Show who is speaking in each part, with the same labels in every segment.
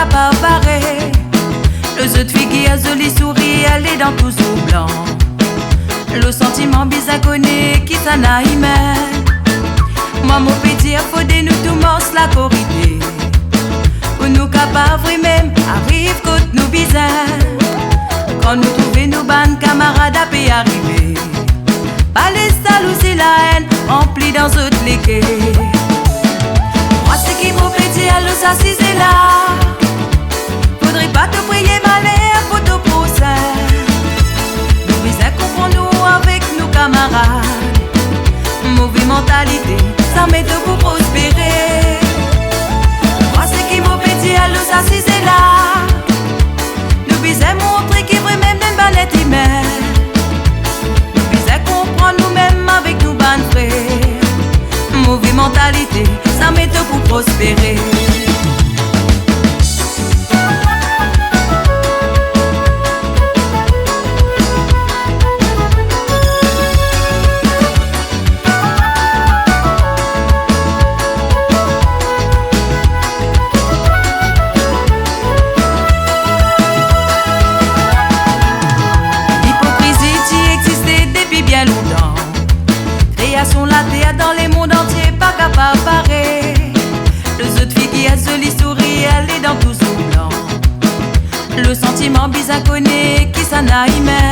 Speaker 1: capable barrer. Le jeu de fille a joli sourire, elle est dans tout sous blanc. Le sentiment bisagonné qui s'en a aimé. Moi mon petit faut de nous tout morce la corrida. Pour nous capables même arrive côté nous bizarre. Quand nous trouvons nos bandes camarades à payer arriver. Pas les salauds c'est la haine remplie dans toutes les quais. Moi c'est qui mon petit à l'eau s'assise là. Faudrait pas te prier malais pour te pousser. Nous visons comprendre-nous avec nos camarades. Mauvaise mentalité, ça m'aide pour prospérer. Moi c'est qui mon petit à l'eau s'assise là. Nous visons montrer qu'il veut même d'une banette humaine. Nous visons comprendre nous-mêmes avec nos bandes frères. Mauvaise mentalité, ça m'aide pour prospérer. Création la terre dans les mondes entiers, pas capable de parer. Le jeu de fille qui a joli sourire, elle est dans tout sous blanc. Le sentiment bisagonné qui s'en a aimé.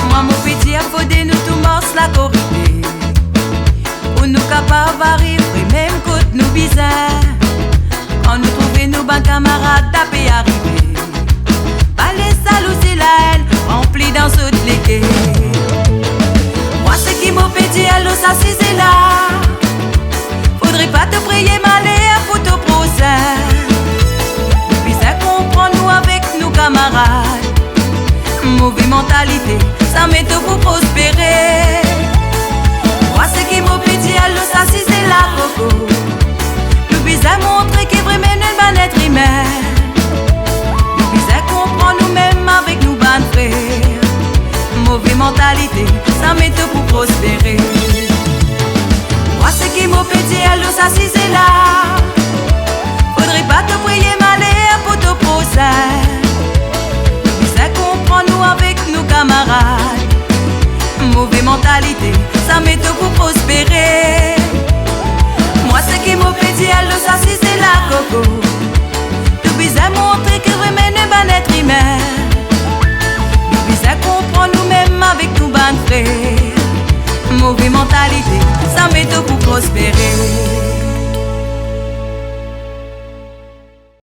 Speaker 1: Moi mon petit a faut de nous tout morce la corrida. Pour nous capables d'arriver, même côté nous bizarre. Quand nous trouvons nos bons camarades tapés arriver. Pas les salauds c'est la haine remplie dans toutes les quais. Moi c'est qui mon petit à l'eau s'assise là. Faudrait pas te prier malais pour te procès. Puis ça comprend nous avec nos camarades. Mauvaise mentalité, ça m'aide pour prospérer. Moi c'est qui mon petit à l'eau s'assise là coco. Nous puis ça montrer qu'il vraiment une bonne être humaine. Nous puis ça comprend nous-mêmes avec nos bonnes frères. Mauvaise mentalité, ça m'aide pour prospérer. Moi c'est qui mon petit à l'eau s'assise là. Faudrait pas te prier malais pour te procès. Puis ça comprend nous avec nos camarades. Mauvaise mentalité, ça m'aide pour prospérer. Moi c'est qui mon petit à l'eau s'assise là coco. Nous bisons montrer que vraiment une bonne être humaine. Ça comprend nous-mêmes avec nos bandes frères. Mauvaise mentalité, ça m'aide pour prospérer.